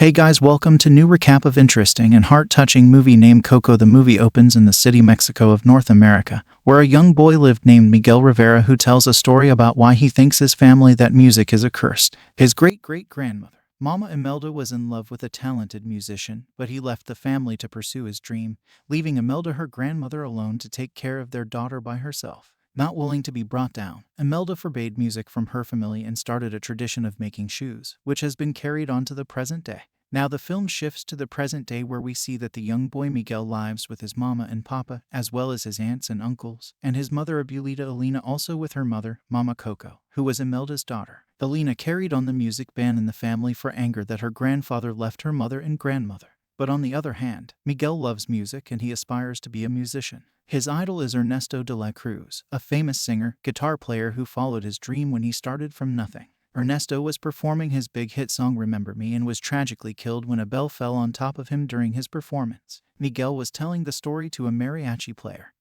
Hey guys, welcome to new recap of interesting and heart-touching movie named Coco. The movie opens in the city Mexico of North America, where a young boy lived named Miguel Rivera who tells a story about why he thinks his family that music is accursed. His great-great-grandmother, Mama Imelda, was in love with a talented musician, but he left the family to pursue his dream, leaving Imelda, her grandmother, alone to take care of their daughter by herself. Not willing to be brought down, Imelda forbade music from her family and started a tradition of making shoes, which has been carried on to the present day. Now the film shifts to the present day where we see that the young boy Miguel lives with his mama and papa, as well as his aunts and uncles, and his mother Abuelita Elena, also with her mother, Mama Coco, who was Imelda's daughter. Elena carried on the music ban in the family for anger that her grandfather left her mother and grandmother. But on the other hand, Miguel loves music and he aspires to be a musician. His idol is Ernesto de la Cruz, a famous singer, guitar player who followed his dream when he started from nothing. Ernesto was performing his big hit song Remember Me and was tragically killed when a bell fell on top of him during his performance. Miguel was telling the story to a mariachi player,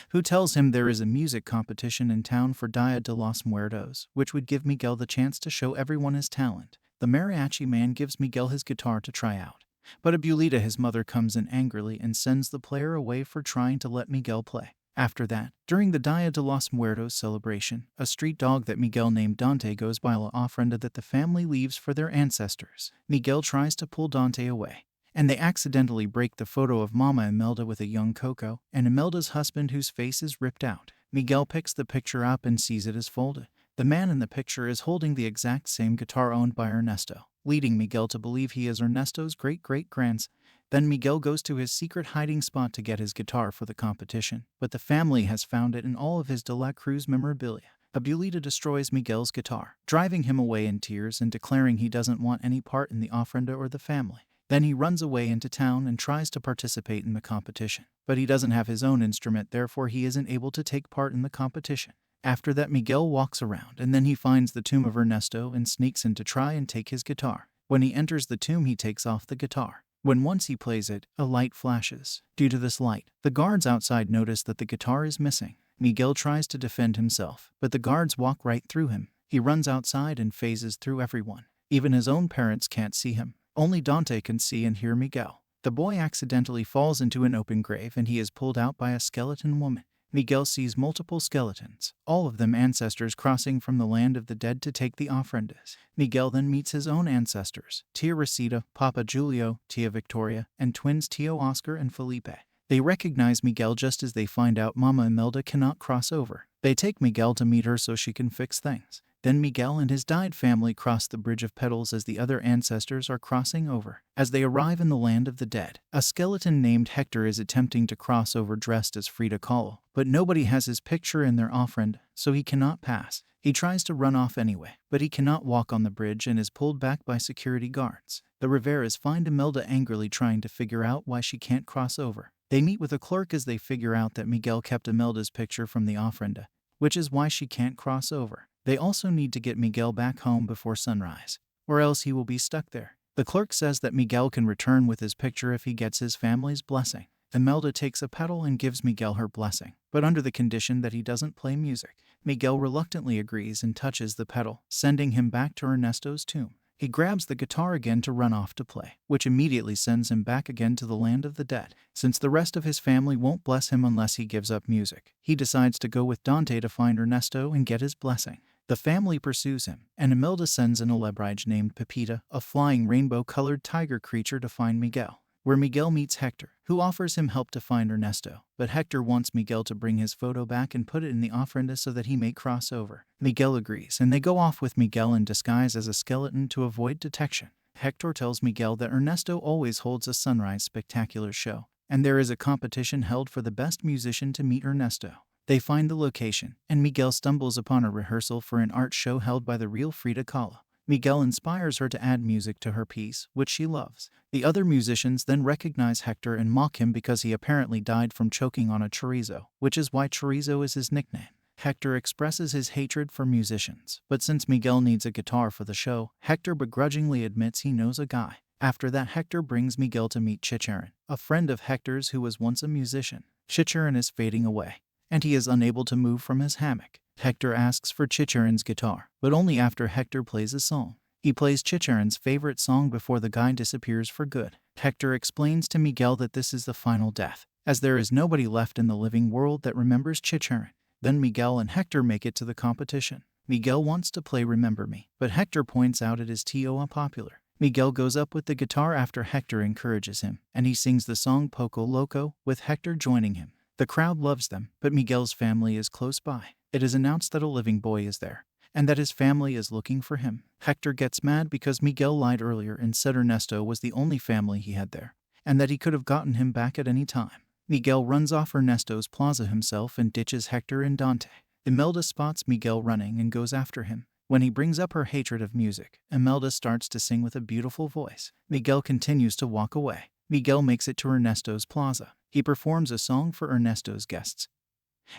who tells him there is a music competition in town for Dia de los Muertos, which would give Miguel the chance to show everyone his talent. The mariachi man gives Miguel his guitar to try out, but Abuelita, his mother, comes in angrily and sends the player away for trying to let Miguel play. After that, during the Dia de los Muertos celebration, a street dog that Miguel named Dante goes by la ofrenda that the family leaves for their ancestors. Miguel tries to pull Dante away, and they accidentally break the photo of Mama Imelda with a young Coco and Imelda's husband whose face is ripped out. Miguel picks the picture up and sees it is folded. The man in the picture is holding the exact same guitar owned by Ernesto, leading Miguel to believe he is Ernesto's great-great-grandson. Then Miguel goes to his secret hiding spot to get his guitar for the competition, but the family has found it in all of his De La Cruz memorabilia. Abuelita destroys Miguel's guitar, driving him away in tears and declaring he doesn't want any part in the ofrenda or the family. Then he runs away into town and tries to participate in the competition, but he doesn't have his own instrument, therefore he isn't able to take part in the competition. After that, Miguel walks around and then he finds the tomb of Ernesto and sneaks in to try and take his guitar. When he enters the tomb, he takes off the guitar. When once he plays it, a light flashes. Due to this light, the guards outside notice that the guitar is missing. Miguel tries to defend himself, but the guards walk right through him. He runs outside and phases through everyone. Even his own parents can't see him. Only Dante can see and hear Miguel. The boy accidentally falls into an open grave and he is pulled out by a skeleton woman. Miguel sees multiple skeletons, all of them ancestors crossing from the land of the dead to take the ofrendas. Miguel then meets his own ancestors, Tia Rosita, Papa Julio, Tia Victoria, and twins Tio Oscar and Felipe. They recognize Miguel just as they find out Mama Imelda cannot cross over. They take Miguel to meet her so she can fix things. Then Miguel and his dyed family cross the bridge of petals as the other ancestors are crossing over. As they arrive in the land of the dead, a skeleton named Hector is attempting to cross over dressed as Frida Kahlo, but nobody has his picture in their offrend, so he cannot pass. He tries to run off anyway, but he cannot walk on the bridge and is pulled back by security guards. The Riveras find Imelda angrily trying to figure out why she can't cross over. They meet with a clerk as they figure out that Miguel kept Imelda's picture from the ofrenda, which is why she can't cross over. They also need to get Miguel back home before sunrise, or else he will be stuck there. The clerk says that Miguel can return with his picture if he gets his family's blessing. Imelda takes a pedal and gives Miguel her blessing, but under the condition that he doesn't play music. Miguel reluctantly agrees and touches the pedal, sending him back to Ernesto's tomb. He grabs the guitar again to run off to play, which immediately sends him back again to the land of the dead. Since the rest of his family won't bless him unless he gives up music, he decides to go with Dante to find Ernesto and get his blessing. The family pursues him, and Imelda sends an alebrije named Pepita, a flying rainbow-colored tiger creature, to find Miguel, where Miguel meets Hector, who offers him help to find Ernesto. But Hector wants Miguel to bring his photo back and put it in the ofrenda so that he may cross over. Miguel agrees, and they go off with Miguel in disguise as a skeleton to avoid detection. Hector tells Miguel that Ernesto always holds a sunrise spectacular show, and there is a competition held for the best musician to meet Ernesto. They find the location, and Miguel stumbles upon a rehearsal for an art show held by the real Frida Kahlo. Miguel inspires her to add music to her piece, which she loves. The other musicians then recognize Hector and mock him because he apparently died from choking on a chorizo, which is why chorizo is his nickname. Hector expresses his hatred for musicians, but since Miguel needs a guitar for the show, Hector begrudgingly admits he knows a guy. After that, Hector brings Miguel to meet Chicharon, a friend of Hector's who was once a musician. Chicharon is fading away, and he is unable to move from his hammock. Hector asks for Chicharon's guitar, but only after Hector plays a song. He plays Chicharon's favorite song before the guy disappears for good. Hector explains to Miguel that this is the final death, as there is nobody left in the living world that remembers Chicharon. Then Miguel and Hector make it to the competition. Miguel wants to play Remember Me, but Hector points out it is too unpopular. Miguel goes up with the guitar after Hector encourages him, and he sings the song Poco Loco, with Hector joining him. The crowd loves them, but Miguel's family is close by. It is announced that a living boy is there, and that his family is looking for him. Hector gets mad because Miguel lied earlier and said Ernesto was the only family he had there, and that he could have gotten him back at any time. Miguel runs off Ernesto's plaza himself and ditches Hector and Dante. Imelda spots Miguel running and goes after him. When he brings up her hatred of music, Imelda starts to sing with a beautiful voice. Miguel continues to walk away. Miguel makes it to Ernesto's plaza. He performs a song for Ernesto's guests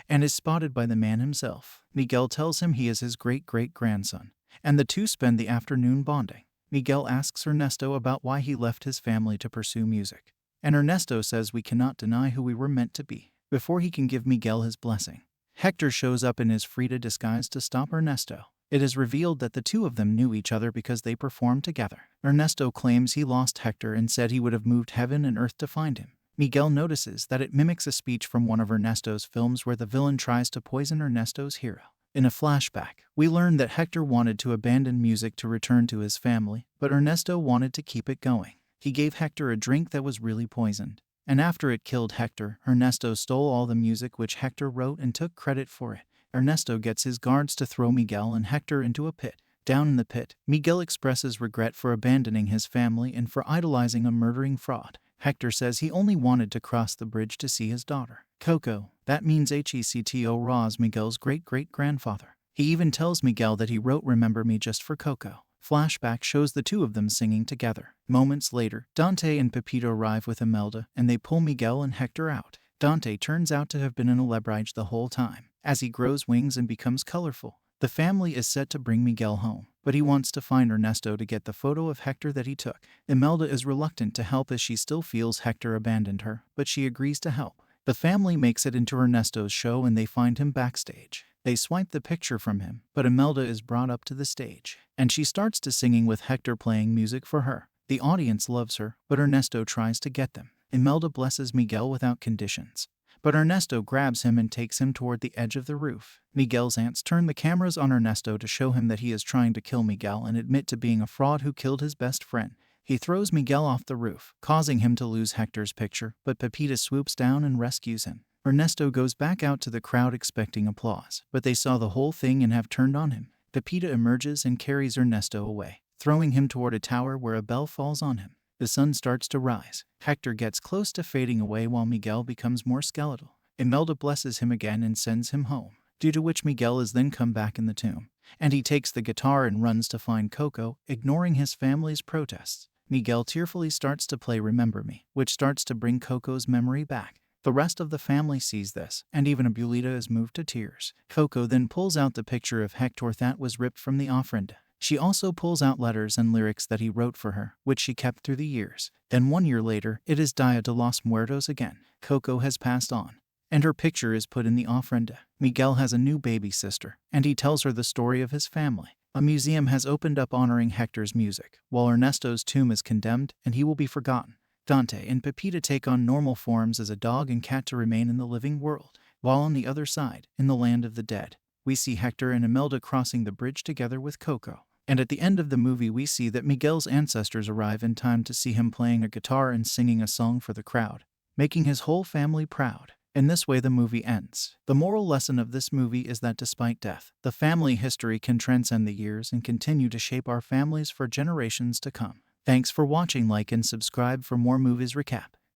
and is spotted by the man himself. Miguel tells him he is his great-great-grandson, and the two spend the afternoon bonding. Miguel asks Ernesto about why he left his family to pursue music, and Ernesto says we cannot deny who we were meant to be, before he can give Miguel his blessing. Hector shows up in his Frida disguise to stop Ernesto. It is revealed that the two of them knew each other because they performed together. Ernesto claims he lost Hector and said he would have moved heaven and earth to find him. Miguel notices that it mimics a speech from one of Ernesto's films where the villain tries to poison Ernesto's hero. In a flashback, we learn that Hector wanted to abandon music to return to his family, but Ernesto wanted to keep it going. He gave Hector a drink that was really poisoned, and after it killed Hector, Ernesto stole all the music which Hector wrote and took credit for it. Ernesto gets his guards to throw Miguel and Hector into a pit. Down in the pit, Miguel expresses regret for abandoning his family and for idolizing a murdering fraud. Hector says he only wanted to cross the bridge to see his daughter, Coco. That means Hecto Ra's Miguel's great-great-grandfather. He even tells Miguel that he wrote Remember Me just for Coco. Flashback shows the two of them singing together. Moments later, Dante and Pepito arrive with Imelda, and they pull Miguel and Hector out. Dante turns out to have been in a lebrige the whole time. As he grows wings and becomes colorful, the family is set to bring Miguel home, but he wants to find Ernesto to get the photo of Hector that he took. Imelda is reluctant to help as she still feels Hector abandoned her, but she agrees to help. The family makes it into Ernesto's show and they find him backstage. They swipe the picture from him, but Imelda is brought up to the stage, and she starts to singing with Hector playing music for her. The audience loves her, but Ernesto tries to get them. Imelda blesses Miguel without conditions, but Ernesto grabs him and takes him toward the edge of the roof. Miguel's aunts turn the cameras on Ernesto to show him that he is trying to kill Miguel and admit to being a fraud who killed his best friend. He throws Miguel off the roof, causing him to lose Hector's picture, but Pepita swoops down and rescues him. Ernesto goes back out to the crowd expecting applause, but they saw the whole thing and have turned on him. Pepita emerges and carries Ernesto away, throwing him toward a tower where a bell falls on him. The sun starts to rise. Hector gets close to fading away while Miguel becomes more skeletal. Imelda blesses him again and sends him home, due to which Miguel is then come back in the tomb, and he takes the guitar and runs to find Coco, ignoring his family's protests. Miguel tearfully starts to play Remember Me, which starts to bring Coco's memory back. The rest of the family sees this, and even Abuelita is moved to tears. Coco then pulls out the picture of Hector that was ripped from the ofrenda. She also pulls out letters and lyrics that he wrote for her, which she kept through the years. Then 1 year later, it is Dia de los Muertos again. Coco has passed on, and her picture is put in the ofrenda. Miguel has a new baby sister, and he tells her the story of his family. A museum has opened up honoring Hector's music, while Ernesto's tomb is condemned and he will be forgotten. Dante and Pepita take on normal forms as a dog and cat to remain in the living world, while on the other side, in the land of the dead, we see Hector and Imelda crossing the bridge together with Coco. And at the end of the movie we see that Miguel's ancestors arrive in time to see him playing a guitar and singing a song for the crowd, making his whole family proud. In this way the movie ends. The moral lesson of this movie is that despite death, the family history can transcend the years and continue to shape our families for generations to come. Thanks for watching. Like and subscribe for more movies recap.